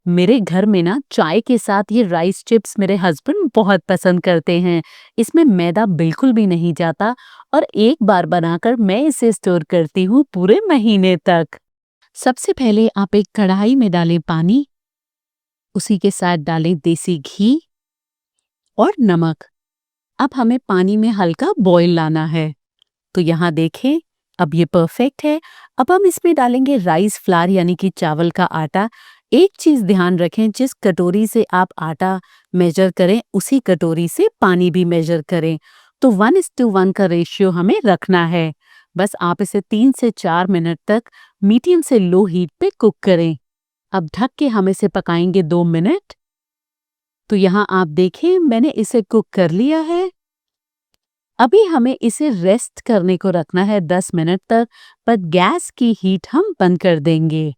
मेरे घर में ना चाय के साथ ये राइस चिप्स मेरे हस्बैंड बहुत पसंद करते हैं। इसमें मैदा बिल्कुल भी नहीं जाता और एक बार बनाकर मैं इसे स्टोर करती हूँ पूरे महीने तक। सबसे पहले आप एक कढ़ाई में डालें पानी, उसी के साथ डालें देसी घी और नमक। अब हमें पानी में हल्का बॉईल लाना है। तो यहाँ देखें, अब ये परफेक्ट है। अब हम इसमें डालेंगे राइस फ्लावर यानी कि चावल का आटा। एक चीज ध्यान रखें, जिस कटोरी से आप आटा मेजर करें उसी कटोरी से पानी भी मेजर करें। तो 1:1 का रेशियो हमें रखना है। बस आप इसे 3 से 4 मिनट तक मीडियम से लो हीट पे कुक करें। अब ढक के हम इसे पकाएंगे 2 मिनट। तो यहाँ आप देखें, मैंने इसे कुक कर लिया है। अभी हमें इसे रेस्ट करने को रखना है 10 मिनट तक, पर गैस की हीट हम बंद कर देंगे।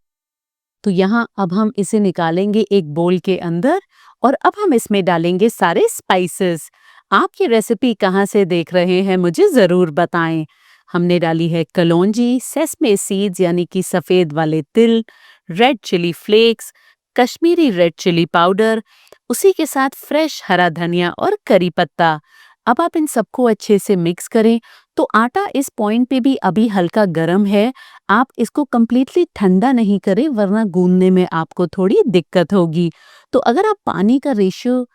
तो यहाँ अब हम इसे निकालेंगे एक बोल के अंदर और अब हम इसमें डालेंगे सारे स्पाइसेस। आप ये रेसिपी कहाँ से देख रहे हैं मुझे ज़रूर बताएं। हमने डाली है कलौंजी, सेसमे सीड्स यानी कि सफ़ेद वाले तिल, red chilli flakes, Kashmiri red chilli powder, उसी के साथ फ्रेश हरा धनिया और करी पत्ता। अब आप इन सबको अच्छे से मिक्स करें। तो आटा इस पॉइंट पे भी अभी हल्का गर्म है। आप इसको कम्प्लीटली ठंडा नहीं करें, वरना गूंदने में आपको थोड़ी दिक्कत होगी। तो अगर आप पानी का रेशियो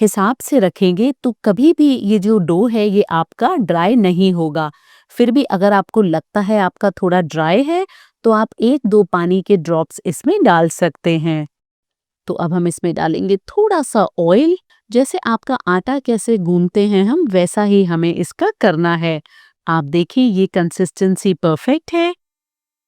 हिसाब से रखेंगे तो कभी भी ये जो डो है ये आपका ड्राई नहीं होगा। फिर भी अगर आपको लगता है आपका थोड़ा ड्राई है तो आप 1-2 पानी के ड्रॉप्स इसमें डाल सकते हैं। तो अब हम इसमें डालेंगे थोड़ा सा ऑयल। जैसे आपका आटा कैसे गूंथते हैं हम, वैसा ही हमें इसका करना है। आप देखिए ये कंसिस्टेंसी परफेक्ट है।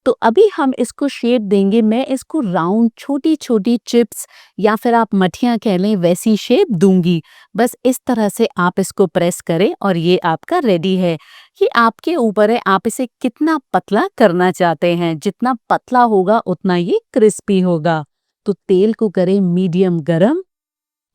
तो अभी हम इसको शेप देंगे। मैं इसको राउंड छोटी छोटी चिप्स या फिर आप मठियाँ कह लें वैसी शेप दूंगी। बस इस तरह से आप इसको प्रेस करें और ये आपका रेडी है। ये आपके ऊपर है, आप इसे कितना पतला करना चाहते हैं। जितना पतला होगा उतना ये क्रिस्पी होगा। तो तेल को करें मीडियम गरम,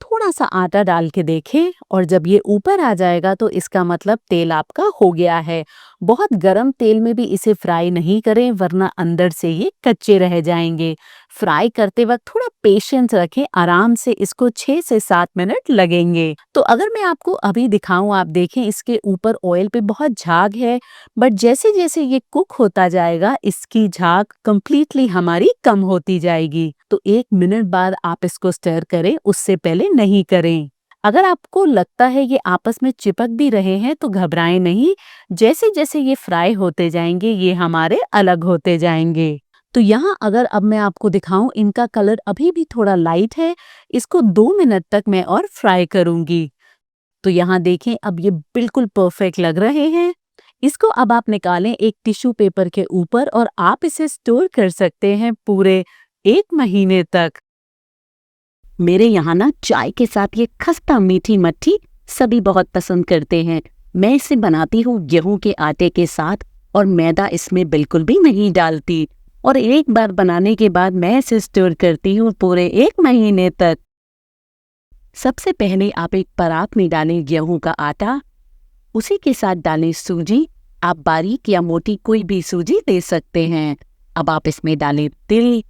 थोड़ा सा आटा डाल के देखें और जब ये ऊपर आ जाएगा तो इसका मतलब तेल आपका हो गया है। बहुत गरम तेल में भी इसे फ्राई नहीं करें, वरना अंदर से ये कच्चे रह जाएंगे। फ्राई करते वक्त थोड़ा पेशेंस रखें, आराम से इसको 6 से 7 मिनट लगेंगे। तो अगर मैं आपको अभी दिखाऊं, आप देखें इसके ऊपर ऑयल पे बहुत झाग है, बट जैसे जैसे ये कुक होता जाएगा इसकी झाग कंप्लीटली हमारी कम होती जाएगी। तो 1 मिनट बाद आप इसको स्टर करें, उससे पहले नहीं करें। अगर आपको लगता है ये आपस में चिपक भी रहे हैं तो घबराएं नहीं। जैसे जैसे ये फ्राई होते जाएंगे ये हमारे अलग होते जाएंगे। तो यहाँ अगर अब मैं आपको दिखाऊं, इनका कलर अभी भी थोड़ा लाइट है। इसको 2 मिनट तक मैं और फ्राई करूंगी। तो यहाँ देखें, अब ये बिल्कुल परफेक्ट लग रहे हैं। इसको अब आप निकालें एक टिश्यू पेपर के ऊपर और आप इसे स्टोर कर सकते हैं पूरे 1 महीने तक। मेरे यहाँ ना चाय के साथ ये खस्ता मीठी मट्ठी सभी बहुत पसंद करते हैं। मैं इसे बनाती हूँ गेहूं के आटे के साथ और मैदा इसमें बिल्कुल भी नहीं डालती। और एक बार बनाने के बाद मैं इसे स्टोर करती हूँ पूरे 1 महीने तक। सबसे पहले आप एक परात में डालें गेहूं का आटा, उसी के साथ डालें सूजी। आप बारीक या मोटी कोई भी सूजी ले सकते हैं। अब आप इसमें डालें तिल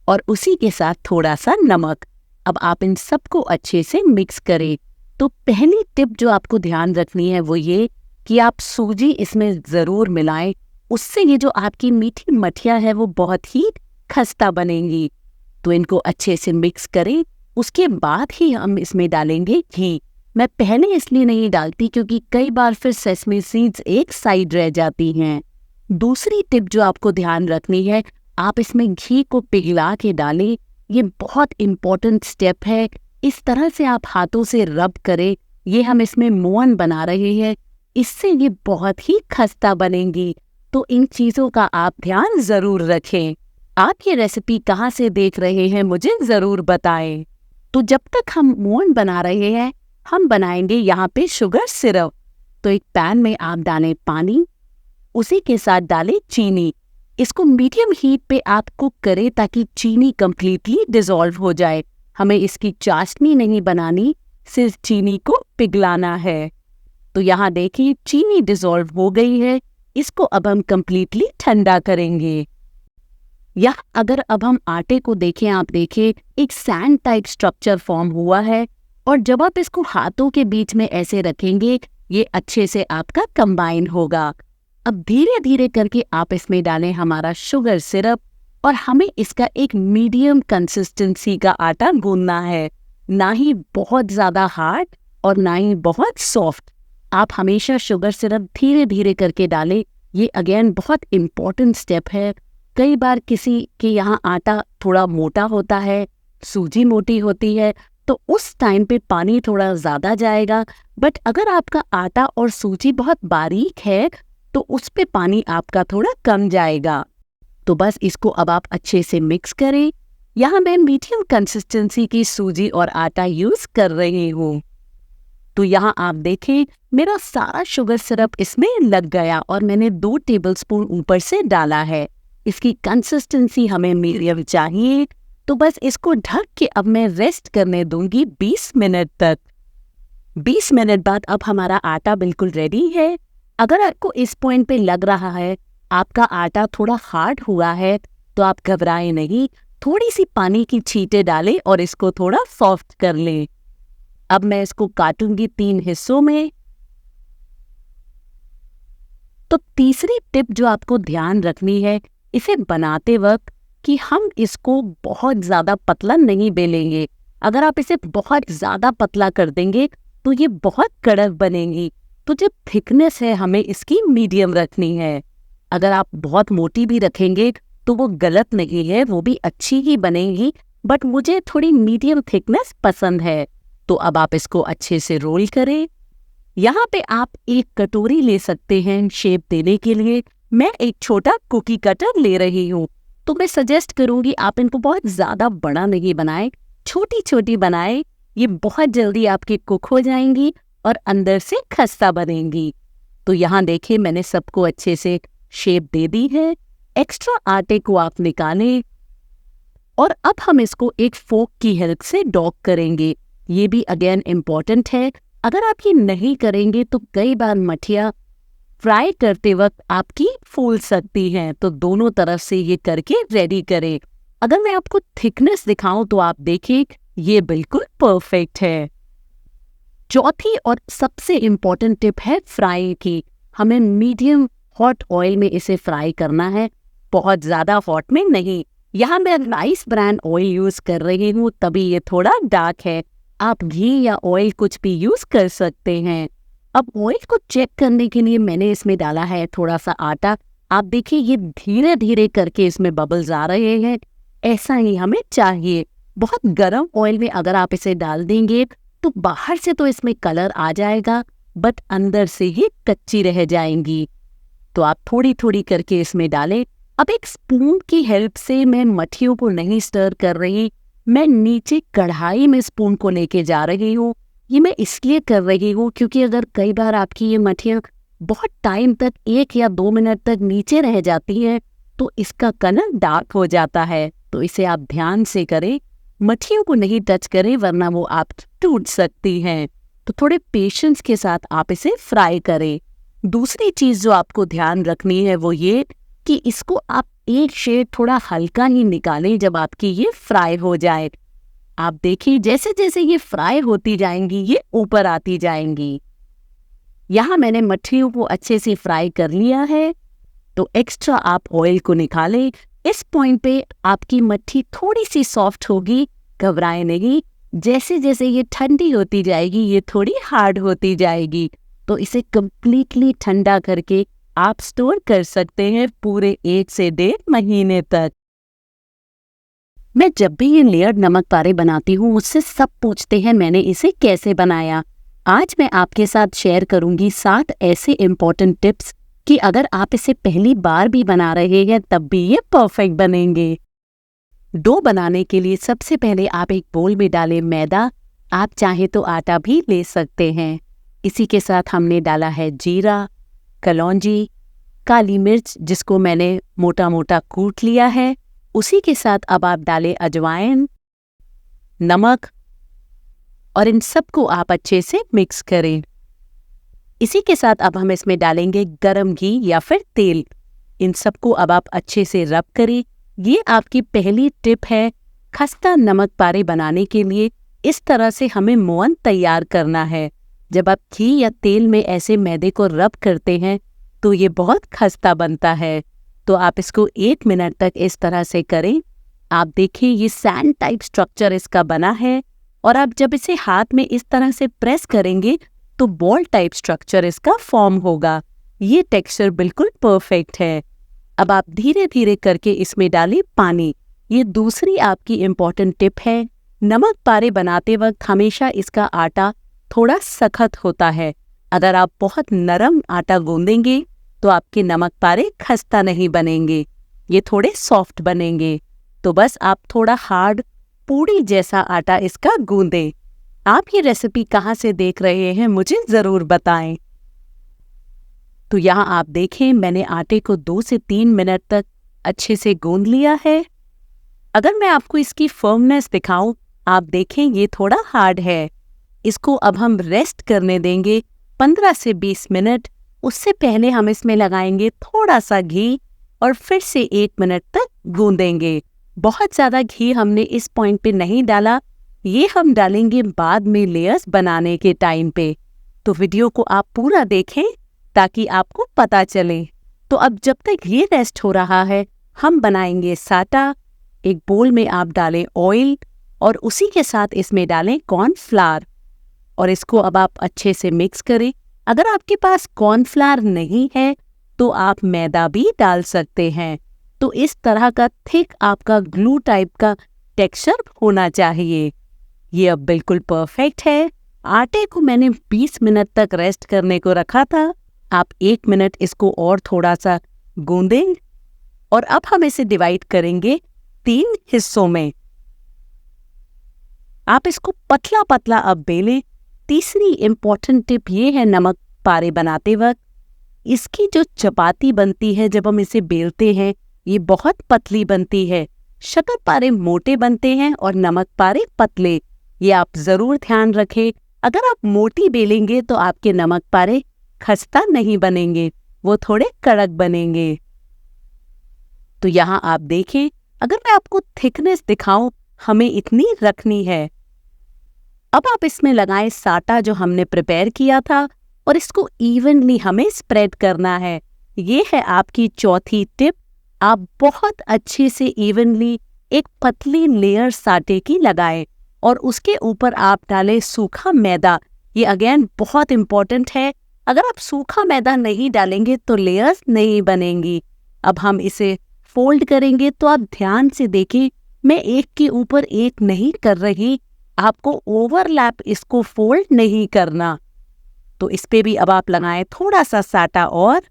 और उसी के साथ थोड़ा सा नमक। अब आप इन सबको अच्छे से मिक्स करें। तो पहली टिप जो आपको ध्यान रखनी है वो ये कि आप सूजी इसमें ज़रूर मिलाएं। उससे ये जो आपकी मीठी मठियाँ है वो बहुत ही खस्ता बनेंगी। तो इनको अच्छे से मिक्स करें। उसके बाद ही हम इसमें डालेंगे घी। मैं पहले इसलिए नहीं डालती क्योंकि कई बार फिर सेसमे सीड्स एक साइड रह जाती हैं। दूसरी टिप जो आपको ध्यान रखनी है, आप इसमें घी को पिघला के डालें। ये बहुत इम्पोर्टेंट स्टेप है। इस तरह से आप हाथों से रब करें। ये हम इसमें मोहन बना रहे हैं, इससे ये बहुत ही खस्ता बनेंगी। तो इन चीज़ों का आप ध्यान ज़रूर रखें। आप ये रेसिपी कहाँ से देख रहे हैं मुझे ज़रूर बताएं। तो जब तक हम मोहन बना रहे हैं, हम बनाएंगे यहाँ पे शुगर सिरप। तो एक पैन में आप डालें पानी, उसी के साथ डालें चीनी। इसको मीडियम हीट पे आप कुक करें ताकि चीनी कंप्लीटली डिसॉल्व हो जाए। हमें इसकी चाशनी नहीं बनानी, सिर्फ चीनी को पिघलाना है। तो यहाँ देखिए चीनी डिसॉल्व हो गई है। इसको अब हम कंप्लीटली ठंडा करेंगे। या अगर अब हम आटे को देखें, आप देखिए एक सैंड टाइप स्ट्रक्चर फॉर्म हुआ है, और जब आप इसको हाथों के बीच में ऐसे रखेंगे, ये अच्छे से आपका कंबाइन होगा। अब धीरे धीरे करके आप इसमें डालें हमारा शुगर सिरप, और हमें इसका एक मीडियम कंसिस्टेंसी का आटा गूंदना है, ना ही बहुत ज़्यादा हार्ड और ना ही बहुत सॉफ्ट। आप हमेशा शुगर सिरप धीरे धीरे करके डालें, ये अगेन बहुत इम्पॉर्टेंट स्टेप है। कई बार किसी के यहाँ आटा थोड़ा मोटा होता है, सूजी मोटी होती है, तो उस टाइम पे पानी थोड़ा ज़्यादा जाएगा, बट अगर आपका आटा और सूजी बहुत बारीक है तो उस पे पानी आपका थोड़ा कम जाएगा। तो बस इसको अब आप अच्छे से मिक्स करें। यहाँ मैं मीडियम कंसिस्टेंसी की सूजी और आटा यूज़ कर रही हूँ। तो यहाँ आप देखें मेरा सारा शुगर सिरप इसमें लग गया, और मैंने 2 टेबलस्पून ऊपर से डाला है। इसकी कंसिस्टेंसी हमें मीडियम चाहिए। तो बस इसको ढक के अब मैं रेस्ट करने दूंगी 20 मिनट तक। 20 मिनट बाद अब हमारा आटा बिल्कुल रेडी है। अगर आपको इस पॉइंट पे लग रहा है आपका आटा थोड़ा हार्ड हुआ है, तो आप घबराएं नहीं, थोड़ी सी पानी की छींटे डालें और इसको थोड़ा सॉफ्ट कर लें। अब मैं इसको काटूंगी 3 हिस्सों में। तो तीसरी टिप जो आपको ध्यान रखनी है इसे बनाते वक्त, कि हम इसको बहुत ज़्यादा पतला नहीं बेलेंगे। अगर आप इसे बहुत ज़्यादा पतला कर देंगे तो ये बहुत कड़क बनेगी। तो जो थिकनेस है हमें इसकी मीडियम रखनी है। अगर आप बहुत मोटी भी रखेंगे तो वो गलत नहीं है, वो भी अच्छी ही बनेगी, बट मुझे थोड़ी मीडियम थिकनेस पसंद है। तो अब आप इसको अच्छे से रोल करें। यहाँ पे आप एक कटोरी ले सकते हैं शेप देने के लिए। मैं एक छोटा कुकी कटर ले रही हूँ। तो मैं सजेस्ट करूँगी आप इनको बहुत ज़्यादा बड़ा नहीं बनाएं, छोटी छोटी बनाएं। ये बहुत जल्दी आपकी कुक हो जाएंगी और अंदर से खस्ता बनेंगी। तो यहाँ देखिए मैंने सबको अच्छे से शेप दे दी है। एक्स्ट्रा आटे को आप निकालें, और अब हम इसको एक फोक की हेल्प से डॉक करेंगे। ये भी अगेन इम्पॉर्टेंट है। अगर आप ये नहीं करेंगे तो कई बार मठिया फ्राई करते वक्त आपकी फूल सकती हैं। तो दोनों तरफ से ये करके रेडी करें। अगर मैं आपको थिकनेस दिखाऊं तो आप देखिए ये बिल्कुल परफेक्ट है। चौथी और सबसे इम्पॉर्टेंट टिप है फ्राई की। हमें मीडियम हॉट ऑयल में इसे फ्राई करना है, बहुत ज़्यादा हॉट में नहीं। यहाँ मैं राइस ब्रांड ऑयल यूज़ कर रही हूँ, तभी ये थोड़ा डार्क है। आप घी या ऑयल कुछ भी यूज़ कर सकते हैं। अब ऑयल को चेक करने के लिए मैंने इसमें डाला है थोड़ा सा आटा। आप देखिए ये धीरे धीरे करके इसमें बबल्स आ रहे हैं। ऐसा ही हमें चाहिए। बहुत गर्म ऑयल में अगर आप इसे डाल देंगे तो बाहर से तो इसमें कलर आ जाएगा, बट अंदर से ही कच्ची रह जाएंगी। तो आप थोड़ी थोड़ी करके इसमें डालें। अब एक स्पून की हेल्प से मैं मठियों को नहीं स्टर कर रही, मैं नीचे कढ़ाई में स्पून को लेके जा रही हूँ। ये मैं इसलिए कर रही हूँ क्योंकि अगर कई बार आपकी ये मठियाँ बहुत टाइम तक 1 या 2 मिनट तक नीचे रह जाती हैं तो इसका कलर डार्क हो जाता है। तो इसे आप ध्यान से करें, मठियों को नहीं टच करें वरना वो आप टूट सकती हैं। तो थोड़े पेशेंस के साथ आप इसे फ्राई करें। दूसरी चीज़ जो आपको ध्यान रखनी है वो ये कि इसको आप एक शेड थोड़ा हल्का ही निकालें जब आपकी ये फ्राई हो जाए। आप देखिए जैसे जैसे ये फ्राई होती जाएंगी ये ऊपर आती जाएंगी। यहाँ मैंने मठियों को अच्छे से फ्राई कर लिया है। तो एक्स्ट्रा आप ऑयल को निकालें। इस पॉइंट पे आपकी मट्ठी थोड़ी सी सॉफ्ट होगी, घबराएं नहीं। जैसे जैसे ये ठंडी होती जाएगी ये थोड़ी हार्ड होती जाएगी। तो इसे कंप्लीटली ठंडा करके आप स्टोर कर सकते हैं पूरे 1 से 1.5 महीने तक। मैं जब भी ये लेयर्ड नमक पारे बनाती हूँ मुझसे सब पूछते हैं मैंने इसे कैसे बनाया। आज मैं आपके साथ शेयर करूंगी 7 ऐसे इम्पोर्टेंट टिप्स कि अगर आप इसे पहली बार भी बना रहे हैं तब भी ये परफेक्ट बनेंगे। डो बनाने के लिए सबसे पहले आप एक बोल में डालें मैदा। आप चाहे तो आटा भी ले सकते हैं। इसी के साथ हमने डाला है जीरा, कलौंजी, काली मिर्च जिसको मैंने मोटा मोटा कूट लिया है। उसी के साथ अब आप डालें अजवाइन, नमक, और इन सबको आप अच्छे से मिक्स करें। इसी के साथ अब हम इसमें डालेंगे गरम घी या फिर तेल। इन सबको अब आप अच्छे से रब करें। ये आपकी पहली टिप है खस्ता नमक पारे बनाने के लिए। इस तरह से हमें मोहन तैयार करना है। जब आप घी या तेल में ऐसे मैदे को रब करते हैं तो ये बहुत खस्ता बनता है। तो आप इसको 1 मिनट तक इस तरह से करें। आप देखिए ये सैंड टाइप स्ट्रक्चर इसका बना है, और आप जब इसे हाथ में इस तरह से प्रेस करेंगे तो बॉल टाइप स्ट्रक्चर इसका फॉर्म होगा। ये टेक्सचर बिल्कुल परफेक्ट है। अब आप धीरे धीरे करके इसमें डालें पानी। ये दूसरी आपकी इम्पॉर्टेंट टिप है। नमक पारे बनाते वक्त हमेशा इसका आटा थोड़ा सख्त होता है। अगर आप बहुत नरम आटा गूंदेंगे तो आपके नमक पारे खस्ता नहीं बनेंगे, ये थोड़े सॉफ्ट बनेंगे। तो बस आप थोड़ा हार्ड पूड़ी जैसा आटा इसका गूंदें। आप ये रेसिपी कहाँ से देख रहे हैं मुझे ज़रूर बताएं। तो यहाँ आप देखें मैंने आटे को 2 से 3 मिनट तक अच्छे से गूंद लिया है। अगर मैं आपको इसकी फर्मनेस दिखाऊं, आप देखें ये थोड़ा हार्ड है। इसको अब हम रेस्ट करने देंगे 15 से 20 मिनट। उससे पहले हम इसमें लगाएंगे थोड़ा सा घी और फिर से 1 मिनट तक गूंदेंगे। बहुत ज़्यादा घी हमने इस पॉइंट पे नहीं डाला, ये हम डालेंगे बाद में लेयर्स बनाने के टाइम पे। तो वीडियो को आप पूरा देखें ताकि आपको पता चले। तो अब जब तक ये रेस्ट हो रहा है हम बनाएंगे साटा। एक बोल में आप डालें ऑयल और उसी के साथ इसमें डालें कॉर्नफ्लावर, और इसको अब आप अच्छे से मिक्स करें। अगर आपके पास कॉर्नफ्लावर नहीं है तो आप मैदा भी डाल सकते हैं। तो इस तरह का थिक आपका ग्लू टाइप का टेक्सचर होना चाहिए। ये अब बिल्कुल परफेक्ट है। आटे को मैंने 20 मिनट तक रेस्ट करने को रखा था। आप 1 मिनट इसको और थोड़ा सा गूंदें, और अब हम इसे डिवाइड करेंगे 3 हिस्सों में। आप इसको पतला पतला अब बेलें। तीसरी इम्पॉर्टेंट टिप ये है नमक पारे बनाते वक्त, इसकी जो चपाती बनती है जब हम इसे बेलते हैं ये बहुत पतली बनती है। शक्कर पारे मोटे बनते हैं और नमक पारे पतले। ये आप ज़रूर ध्यान रखें। अगर आप मोटी बेलेंगे तो आपके नमक पारे खस्ता नहीं बनेंगे, वो थोड़े कड़क बनेंगे। तो यहाँ आप देखें, अगर मैं आपको थिकनेस दिखाऊं, हमें इतनी रखनी है। अब आप इसमें लगाएं साटा जो हमने प्रिपेयर किया था, और इसको इवनली हमें स्प्रेड करना है। ये है आपकी चौथी टिप। आप बहुत अच्छे से इवनली एक पतली लेयर साटे की लगाएं, और उसके ऊपर आप डालें सूखा मैदा। ये अगेन बहुत इम्पोर्टेंट है। अगर आप सूखा मैदा नहीं डालेंगे तो लेयर्स नहीं बनेंगी। अब हम इसे फोल्ड करेंगे, तो आप ध्यान से देखें, मैं एक के ऊपर एक नहीं कर रही, आपको ओवरलैप इसको फोल्ड नहीं करना। तो इस पे भी अब आप लगाएं थोड़ा सा साटा और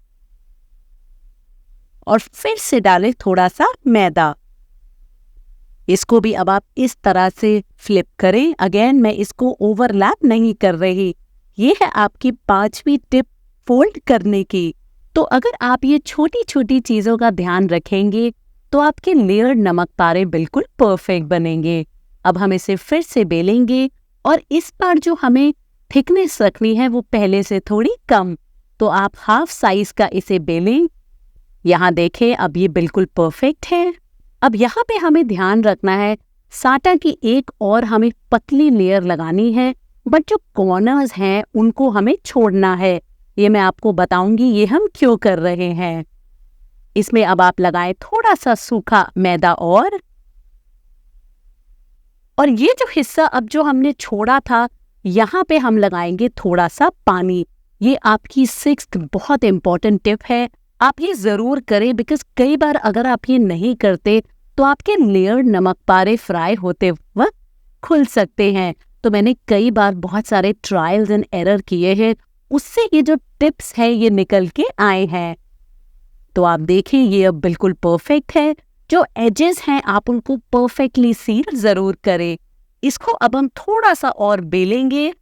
फिर से डालें थोड़ा सा मैदा। इसको भी अब आप इस तरह से फ्लिप करें। अगेन मैं इसको ओवरलैप नहीं कर रही। ये है आपकी 5वीं टिप फोल्ड करने की। तो अगर आप ये छोटी छोटी चीज़ों का ध्यान रखेंगे तो आपके लेयर नमक पारे बिल्कुल परफेक्ट बनेंगे। अब हम इसे फिर से बेलेंगे, और इस बार जो हमें थिकनेस रखनी है वो पहले से थोड़ी कम। तो आप हाफ साइज का इसे बेलें। यहाँ देखें, अब ये बिल्कुल परफेक्ट है। अब यहाँ पे हमें ध्यान रखना है, साटा की एक और हमें पतली लेयर लगानी है, बट जो कॉर्नर्स हैं उनको हमें छोड़ना है। ये मैं आपको बताऊंगी ये हम क्यों कर रहे हैं। इसमें अब आप लगाएं थोड़ा सा सूखा मैदा, और ये जो हिस्सा अब जो हमने छोड़ा था यहाँ पे हम लगाएंगे थोड़ा सा पानी। ये आपकी 6th बहुत इम्पॉर्टेंट टिप है। आप ये ज़रूर करें, बिकॉज कई बार अगर आप ये नहीं करते तो आपके लेयर नमक पारे फ्राई होते वक्त खुल सकते हैं। तो मैंने कई बार बहुत सारे ट्रायल्स एंड एरर किए हैं, उससे ये जो टिप्स हैं ये निकल के आए हैं। तो आप देखें ये अब बिल्कुल परफेक्ट है। जो एजेस हैं आप उनको परफेक्टली सील ज़रूर करें। इसको अब हम थोड़ा सा और बेलेंगे,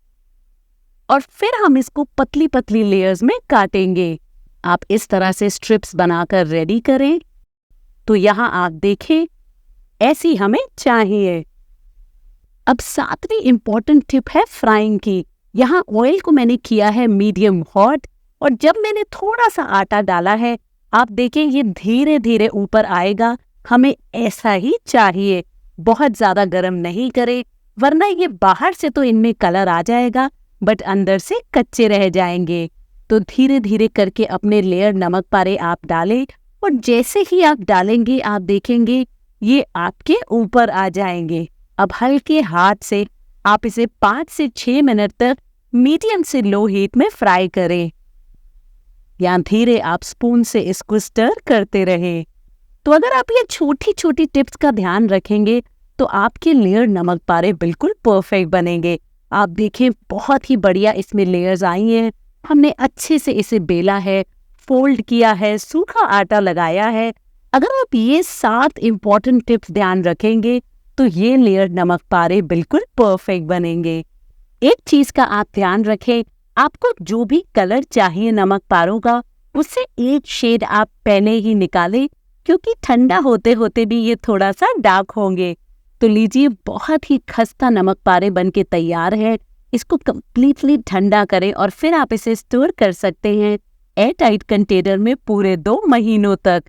और फिर हम इसको पतली पतली लेयर्स में काटेंगे। आप इस तरह से स्ट्रिप्स बनाकर रेडी करें। तो यहाँ आप देखें ऐसी हमें चाहिए। अब 7वीं इम्पॉर्टेंट टिप है फ्राइंग की। यहाँ ऑयल को मैंने किया है मीडियम हॉट, और जब मैंने थोड़ा सा आटा डाला है आप देखें ये धीरे धीरे ऊपर आएगा। हमें ऐसा ही चाहिए, बहुत ज्यादा गर्म नहीं करें, वरना ये बाहर से तो इनमें कलर आ जाएगा बट अंदर से कच्चे रह जाएंगे। तो धीरे धीरे करके अपने लेयर नमक पारे आप डालें और जैसे ही आप डालेंगे आप देखेंगे ये आपके ऊपर आ जाएंगे। अब हल्के हाथ से आप इसे 5 से 6 मिनट तक मीडियम से लो हीट में फ्राई करें। या धीरे आप स्पून से इसको स्टर करते रहें। तो अगर आप ये छोटी छोटी टिप्स का ध्यान रखेंगे तो आपके लेयर नमक पारे बिल्कुल परफेक्ट बनेंगे। आप देखें बहुत ही बढ़िया इसमें लेयर्स आई हैं। हमने अच्छे से इसे बेला है, फोल्ड किया है, सूखा आटा लगाया है। अगर आप ये 7 इम्पॉर्टेंट टिप्स ध्यान रखेंगे तो ये लेयर नमक पारे बिल्कुल परफेक्ट बनेंगे। एक चीज का आप ध्यान रखें, आपको जो भी कलर चाहिए नमक पारों का उससे एक शेड आप पहले ही निकालें, क्योंकि ठंडा होते होते भी ये थोड़ा सा डार्क होंगे। तो लीजिए, बहुत ही खस्ता नमक पारे बनके तैयार है। इसको कंप्लीटली ठंडा करें और फिर आप इसे स्टोर कर सकते हैं एयर टाइट कंटेनर में पूरे 2 महीनों तक।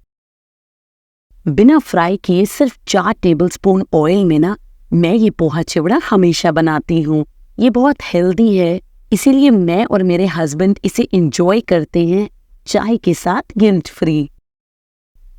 बिना फ्राई किए सिर्फ 4 टेबलस्पून ऑयल में ना मैं ये पोहा चिवड़ा हमेशा बनाती हूँ। ये बहुत हेल्दी है, इसीलिए मैं और मेरे हस्बैंड इसे एंजॉय करते हैं चाय के साथ गिल्ट फ्री।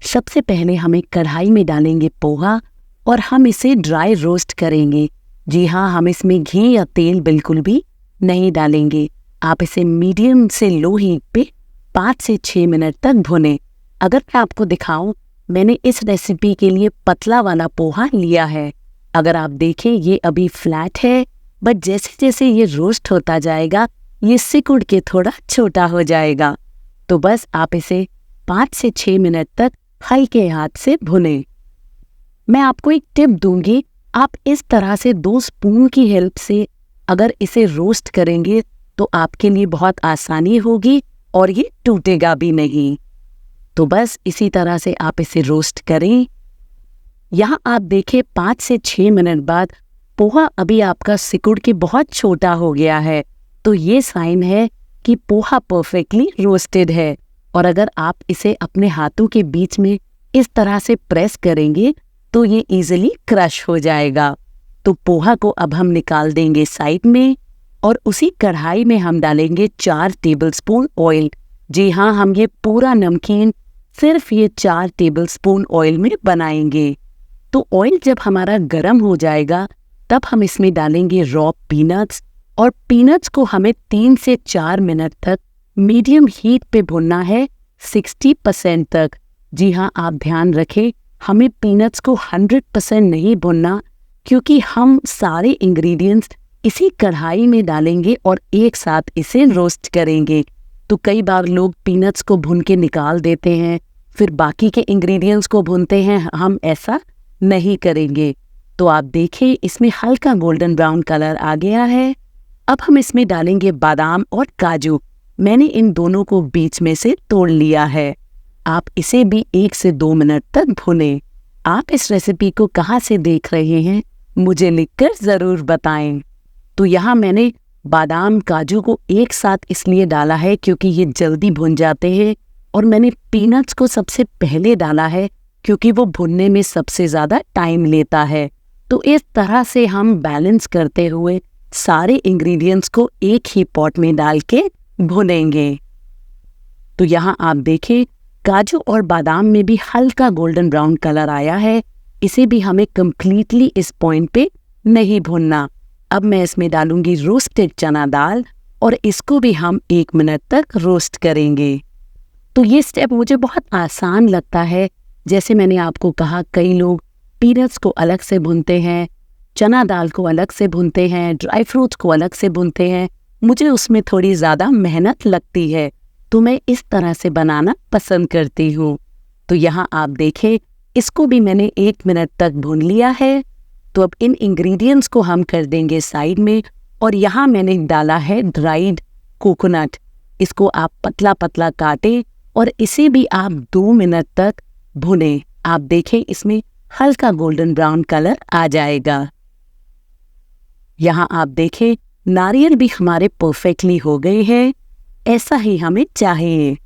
सबसे पहले हमें कढ़ाई में डालेंगे पोहा और हम इसे ड्राई रोस्ट करेंगे। जी हाँ, हम इसमें घी या तेल बिल्कुल भी नहीं डालेंगे। आप इसे मीडियम से लो हीट पे 5 से 6 मिनट तक भुनें। अगर मैं आपको दिखाऊं, मैंने इस रेसिपी के लिए पतला वाला पोहा लिया है। अगर आप देखें ये अभी फ्लैट है, बट जैसे जैसे ये रोस्ट होता जाएगा ये सिकुड़ के थोड़ा छोटा हो जाएगा। तो बस आप इसे 5 से 6 मिनट तक हल्के हाथ से भुनें। मैं आपको एक टिप दूंगी, आप इस तरह से 2 स्पून की हेल्प से अगर इसे रोस्ट करेंगे तो आपके लिए बहुत आसानी होगी और ये टूटेगा भी नहीं। तो बस इसी तरह से आप इसे रोस्ट करें। यहाँ आप देखें 5 से 6 मिनट बाद पोहा अभी आपका सिकुड़ के बहुत छोटा हो गया है। तो ये साइन है कि पोहा परफेक्टली रोस्टेड है। और अगर आप इसे अपने हाथों के बीच में इस तरह से प्रेस करेंगे तो ये इजीली क्रश हो जाएगा। तो पोहा को अब हम निकाल देंगे साइड में और उसी कढ़ाई में हम डालेंगे 4 टेबलस्पून ऑयल। जी हाँ, हम ये पूरा नमकीन सिर्फ ये 4 टेबलस्पून ऑयल में बनाएंगे। तो ऑयल जब हमारा गर्म हो जाएगा तब हम इसमें डालेंगे रॉ पीनट्स और पीनट्स को हमें 3 से 4 मिनट तक मीडियम हीट पे भुनना है 60% तक। जी हाँ, आप ध्यान रखें, हमें पीनट्स को 100% नहीं भुनना, क्योंकि हम सारे इंग्रेडिएंट्स इसी कढ़ाई में डालेंगे और एक साथ इसे रोस्ट करेंगे। तो कई बार लोग पीनट्स को भून के निकाल देते हैं फिर बाकी के इंग्रेडिएंट्स को भूनते हैं, हम ऐसा नहीं करेंगे। तो आप देखें इसमें हल्का गोल्डन ब्राउन कलर आ गया है। अब हम इसमें डालेंगे बादाम और काजू। मैंने इन दोनों को बीच में से तोड़ लिया है। आप इसे भी 1 से 2 मिनट तक भुनें। आप इस रेसिपी को कहाँ से देख रहे हैं मुझे लिखकर ज़रूर बताएं। तो यहाँ मैंने बादाम काजू को एक साथ इसलिए डाला है क्योंकि ये जल्दी भुन जाते हैं, और मैंने पीनट्स को सबसे पहले डाला है क्योंकि वो भुनने में सबसे ज़्यादा टाइम लेता है। तो इस तरह से हम बैलेंस करते हुए सारे इंग्रेडिएंट्स को एक ही पॉट में डाल के भुनेंगे। तो यहाँ आप देखें काजू और बादाम में भी हल्का गोल्डन ब्राउन कलर आया है। इसे भी हमें कंप्लीटली इस पॉइंट पे नहीं भुनना। अब मैं इसमें डालूंगी रोस्टेड चना दाल और इसको भी हम 1 मिनट तक रोस्ट करेंगे। तो ये स्टेप मुझे बहुत आसान लगता है। जैसे मैंने आपको कहा, कई लोग पीनट्स को अलग से भूनते हैं, चना दाल को अलग से भूनते हैं, ड्राई फ्रूट्स को अलग से भूनते हैं। मुझे उसमें थोड़ी ज़्यादा मेहनत लगती है, तो मैं इस तरह से बनाना पसंद करती हूँ। तो यहाँ आप देखें इसको भी मैंने 1 मिनट तक भून लिया है। तो अब इन इंग्रेडिएंट्स को हम कर देंगे साइड में, और यहाँ मैंने डाला है ड्राइड कोकोनट। इसको आप पतला पतला काटें और इसे भी आप 2 मिनट तक भुनें। आप देखें इसमें हल्का गोल्डन ब्राउन कलर आ जाएगा। यहाँ आप देखें नारियल भी हमारे परफेक्टली हो गए हैं, ऐसा ही हमें चाहिए।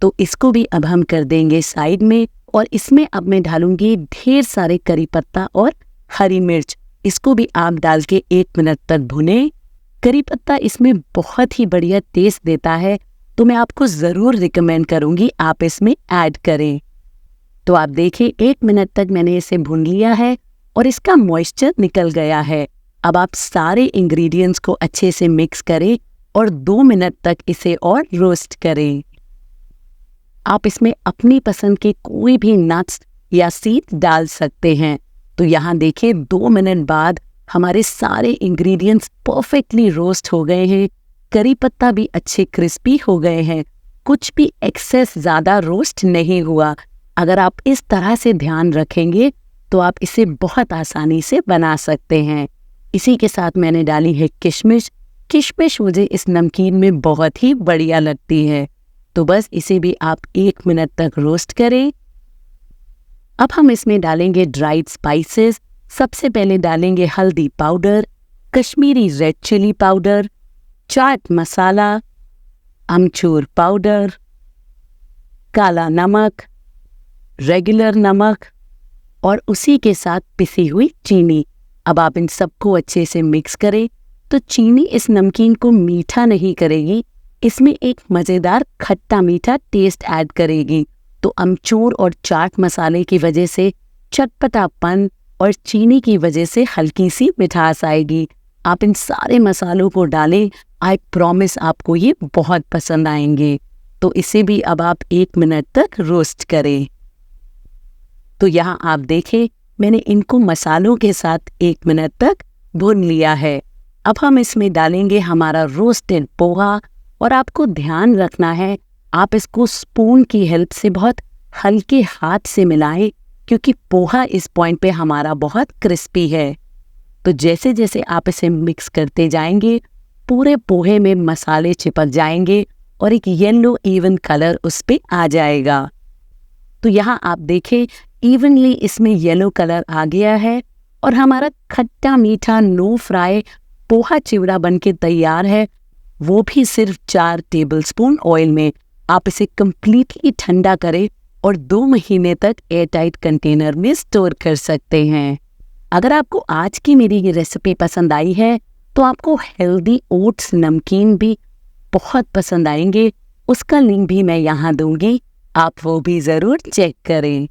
तो इसको भी अब हम कर देंगे साइड में और इसमें अब मैं डालूंगी ढेर सारे करी पत्ता और हरी मिर्च। इसको भी आप डाल के 1 मिनट तक भुने। करी पत्ता इसमें बहुत ही बढ़िया टेस्ट देता है, तो मैं आपको ज़रूर रिकमेंड करूंगी आप इसमें ऐड करें। तो आप देखिए 1 मिनट तक मैंने इसे भून लिया है और इसका मॉइस्चर निकल गया है। अब आप सारे इंग्रेडिएंट्स को अच्छे से मिक्स करें और 2 मिनट तक इसे और रोस्ट करें। आप इसमें अपनी पसंद के कोई भी नट्स या सीड डाल सकते हैं। तो यहाँ देखिए 2 मिनट बाद हमारे सारे इंग्रेडिएंट्स परफेक्टली रोस्ट हो गए हैं। करी पत्ता भी अच्छे क्रिस्पी हो गए हैं, कुछ भी एक्सेस ज़्यादा रोस्ट नहीं हुआ। अगर आप इस तरह से ध्यान रखेंगे तो आप इसे बहुत आसानी से बना सकते हैं। इसी के साथ मैंने डाली है किशमिश। किशमिश मुझे इस नमकीन में बहुत ही बढ़िया लगती है। तो बस इसे भी आप 1 मिनट तक रोस्ट करें। अब हम इसमें डालेंगे ड्राइड स्पाइसेस। सबसे पहले डालेंगे हल्दी powder, Kashmiri red chilli powder, chaat masala, अमचूर पाउडर, काला नमक, रेगुलर नमक और उसी के साथ पिसी हुई चीनी। अब आप इन सबको अच्छे से मिक्स करें। तो चीनी इस नमकीन को मीठा नहीं करेगी, इसमें एक मज़ेदार खट्टा मीठा टेस्ट ऐड करेगी। तो अमचूर और चाट मसाले की वजह से चटपटापन और चीनी की वजह से हल्की सी मिठास आएगी। आप इन सारे मसालों को डालें, आई प्रॉमिस आपको ये बहुत पसंद आएंगे। तो इसे भी अब आप 1 मिनट तक रोस्ट करें। तो यहाँ आप देखें मैंने इनको मसालों के साथ 1 मिनट तक भून लिया है। अब हम इसमें डालेंगे हमारा रोस्टेड पोहा और आपको ध्यान रखना है आप इसको स्पून की हेल्प से बहुत हल्के हाथ से मिलाएं, क्योंकि पोहा इस पॉइंट पे हमारा बहुत क्रिस्पी है। तो जैसे जैसे आप इसे मिक्स करते जाएंगे पूरे पोहे में मसाले चिपक जाएंगे और एक येलो इवन कलर उस पे आ जाएगा। तो यहाँ आप देखें इवनली इसमें येलो कलर आ गया है और हमारा खट्टा मीठा नो फ्राई पोहा चिवड़ा बनके तैयार है, वो भी सिर्फ 4 टेबलस्पून ऑयल में। आप इसे कंप्लीटली ठंडा करें और 2 महीने तक एयरटाइट कंटेनर में स्टोर कर सकते हैं। अगर आपको आज की मेरी ये रेसिपी पसंद आई है तो आपको हेल्दी ओट्स नमकीन भी बहुत पसंद आएंगे। उसका लिंक भी मैं यहाँ दूंगी, आप वो भी ज़रूर चेक करें।